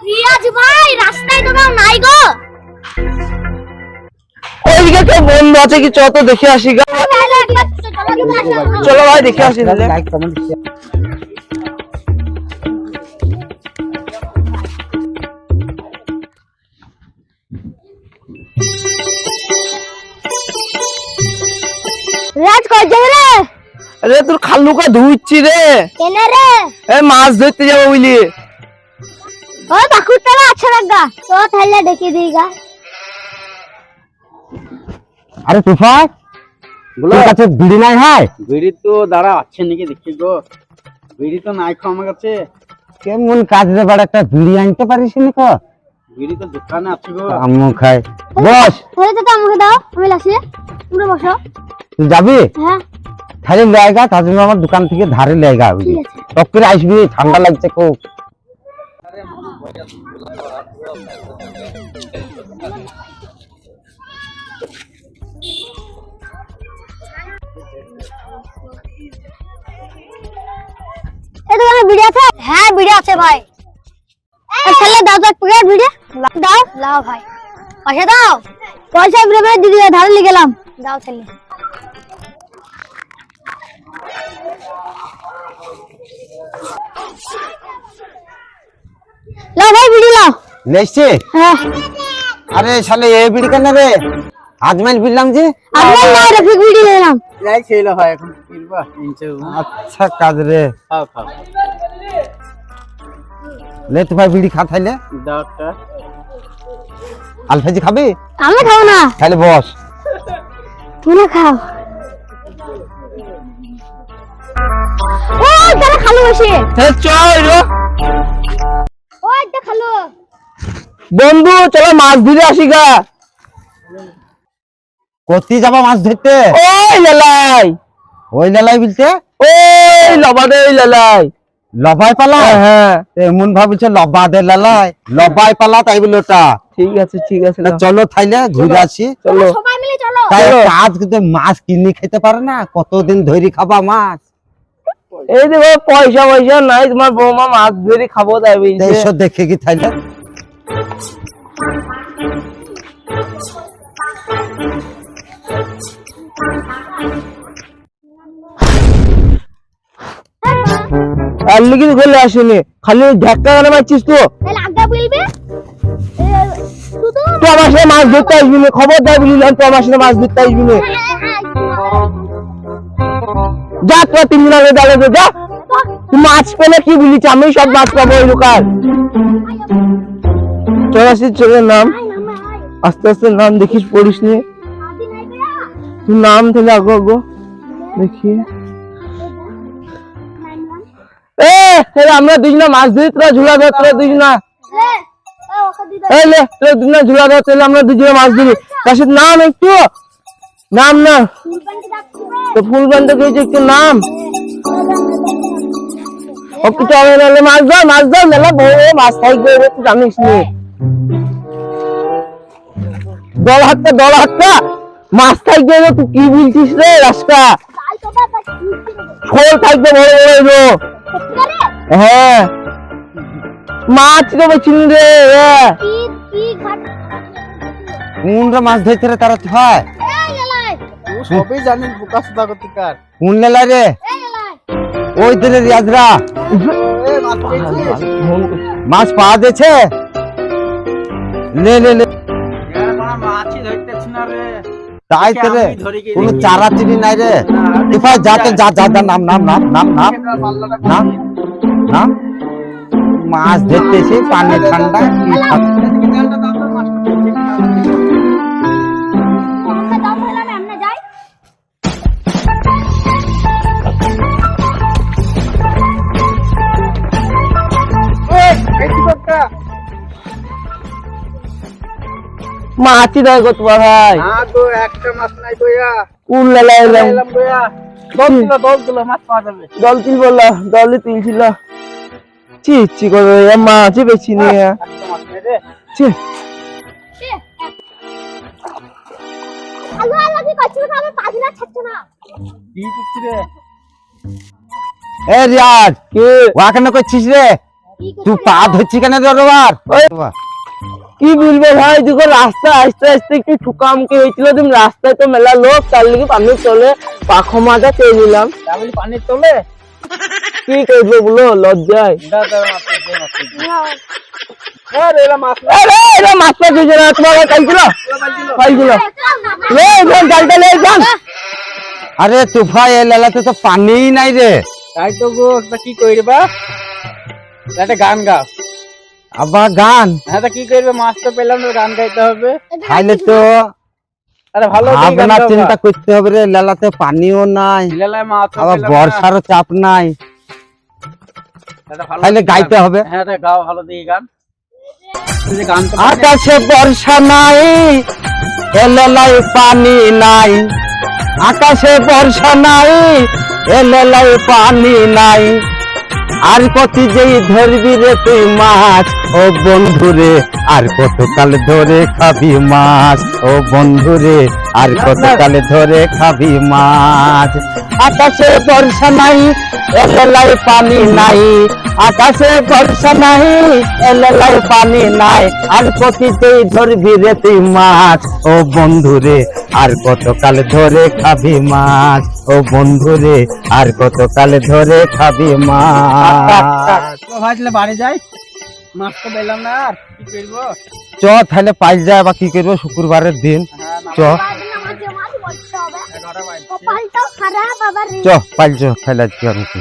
রিয়াজ ভাই রাস্তায় তো কেউ নাই গো। ওইদিকে কেউ বন্ধু আছে কি? চল তো দেখে আসি গা। চলো ভাই দেখে আসি তাহলে। রিয়াজ কই যাবে রে? আরে তোর খালুকা ধুইছি রে। কেন রে? এ মাছ ধরতে যাবো বুঝলি। ও বাকুরটা আছে রাগা তো থাইলে দেখি দিগা। আরে তুফাই তোর কাছে বিড়ি নাই হয়? বিড়ি তো দাঁড়া আছে নাকি দেখি গো। বিড়ি তো নাই খো আমার কাছে। কেমন কাজ রে বাড়া, একটা বিড়ি আনতে পারিস নি কো? বিড়ি তো দোকানে আছে গো। আম্মু খাই বস। তাহলে তো আমাকে দাও, আমি লাসি তোমরা বসো। তুই যাবি? হ্যাঁ তাহলে লেগা, তার জন্য আমার দোকান থেকে ধারে লেগা বুঝলি। ঠিক আছে। টক করে আসবি, ঠান্ডা লাগছে খুব। এই দোকানে বিড়ি আছে? হ্যাঁ বিড়ি আছে ভাই। তাহলে দাও তো এক প্যাকেট বিড়ি দাও। লাও ভাই পয়সা দাও। পয়সা গ্রামে দিদি ধারে নিয়ে গেলাম, দাও তাহলে। লাও ভাই বিড়ি লাও। লেসছে? হ্যাঁ আরে শালে এই বিড়ি কেন রে? আজমাইল বিড়লাম যে। আপনার না রফিক বিড়ি নিলাম। যাই ছিল ভাই এখন কিনবা কিনছে। আচ্ছা কাজ রে। খাও খাও লে তুফাই বিড়ি খা তাইলে। দাও একটা। আলফাজি খাবি? আমি খাবো না, তাহলে বস। তুমি খাও। ও তারা খালো বসে। তাহলে চল রে ও এটা খালো। বন্ধু, চলো মাছ ধরে আসি গা। কতি যাবা মাছ ধরতে? ওই লালাই, ওই লালাই বলতে? ওই লবাদে ওই লালাই। লবাই পালা? হ্যাঁ এমন ভাবছে লবাদে লালাই, লবাই পালা তাই বলে ওটা। ঠিক আছে ঠিক আছে। তা চলো তাইলে ঘুরে আসি। চলো সবাই মিলে চলো। তাই চলো। কাজ কিন্তু মাছ কিনে খেতে পারে না, কতদিন ধরে খাবা মাছ। এই দেখো পয়সা পয়সা নাই, তোমার বৌমা মাছ ধরে খাবো তাই বলছে। এইসব দেখে কি তাইলে আর লিখে বলে আসেনি, খালি ধাক্কা কেন মারছিস তো? তাহলে আগে বলবে শুধু তুই আমার সাথে মাছ ধরতে আসবি না, খবর দেয় বলিলাম। তুই আমার সাথে মাছ ধরতে আসবি না। যা তোর 3 দিন আগে দাঁড়িয়ে দে, যা। তুই মাছ পেলে কি বলিস? আমি সব মাছ পাবো ওই দোকান। চল আসি, চলে নাম। আস্তে আস্তে নাম দেখিস, পড়িস নি। তুই নাম তাহলে আগো আগো দেখি। আমরা দুজনা মাছ ধরি, তোরা ঝুলা ধর। তোরা দুজনা তোরা দুজনা ঝুলা ধর, তাহলে আমরা দুজনে মাছ ধরি। তার সাথে নাম একটু, নাম না তো ফুল বান্ধব হয়েছে, একটু নাম। ওকে চলে নাহলে মাছ ধর, মাছ ধর নাহলে বউ মাছ থাকবে, তুই জানিস নি। দল হাতটা মাছ থাকবে, তুই কি বলছিস রে? রাস্তা ফল থাকবে বড় বড়। হ্যাঁ মাছ দেবো চিনি রে। কোন রে মাছ ধরতে রে তারা? হয় ও সবই জানেন বোকা সুদা কতিকার। কোন লেলাই রে? ওই দিলে রিয়াজরা এ মাছ পেয়েছিস? মাছ পাওয়া গেছে। লে লে লে এর বাবা মাছই ধরতেছ না রে। তাই তো রে, আমি ধরি কি কোন দেখি। চারা চিনি নাই রে। তুফাই যা তো যা যা যা, নাম নাম নাম নাম নাম পাল্লাটা নাম নাম। মাছ ধরতেছি, পানি ঠান্ডা কি খাবে? এদিকে তেলটা দাও তো, মাছটা পেয়েছি কিনা। আমাকে দাও তাহলে আমি আমরা যাই। মাছই দেয় গো তোমার ভাই। না গো একটা মাছ নাই গইয়া। কোন লালাই এলাম? এলাম গইয়া। 10 কিলো মাছ পাওয়া যাবে। দল তিল বললা, দলে তিল ছিল। চি চি করে মাছই বেশি নিয়ে। একটা মাছ নাই রে। চি আল্লাহ আল্লাহ কি করছিস? আমি পাজি না ছাড়ছে না। কি করছিস রে? এ রিয়াজ কে? ওয়া কেন করছিস রে? তুই পা ধরছি কেন দরবার কি বলবো ভাই, দেখো রাস্তা আস্তে আস্তে একটু ঠুকামকে হয়েছিল, তুমি রাস্তায় তো মেলা লোক, তার লিগে পানি চলে পাখো মাথা চেয়ে নিলাম। তাহলে পানির তোলে কি করবো বলো, লজ্জায়। আরে এরা মাছ আরে এটা মাছ পাইছে না, তোমার পাইছিল পাইছিল জালটা লে যান। আরে তুফা এই লেলাতে তো পানিই নাই রে। তাই তো গো, তা কি করবা? একটা গান গাও। আবার গান? হ্যাঁ, তা কি করবে? মাছ তো পেলাম না, গান গাইতে হবে। তাইলে তো আরে ভালো করে গান ভাবনা গাও। চিন্তা করতে হবে রে, লেলাতে পানিও নাই, লেলায় মাছ তো আবার পেলাম না। বর্ষারও চাপ নাই, একটা ভালো তাইলে করে গাইতে গান। হবে। হ্যাঁ, তা গাও ভালো দিয়ে গান। এই যে গান তো আকাশে বর্ষা নাই, এলেলাই পানি নাই, আকাশে বর্ষা নাই, এলেলাই পানি নাই, আর কত যেই ধরবি রে তুই মাছ ও বন্ধুরে, আর কতকাল ধরে খাবি মাছ ও বন্ধুরে, আর কতকাল ধরে খাবি মাছ। আকাশে বর্ষা নাই, এলেলাই পানি নাই, আকাশে বর্ষা নাই, এলেলাই পানি নাই, আর কতিতেই ধরবি রে তুই মাছ ও বন্ধুরে, আর কতকাল ধরে খাবি মাছ ও বন্ধুরে, আর কতকাল ধরে খাবি মাছ। তো ভাই তাহলে বাড়ি যাই, মাছ তো পেলাম না, আর কি করবো? চ তাহলে পাই যায় বা কি করবো, শুক্রবারের দিন হ্যাঁ, চ এগারোটা বাজছে। কপালটাও খারাপ আবার চ পাইল চ তাহলে আজকে আর কি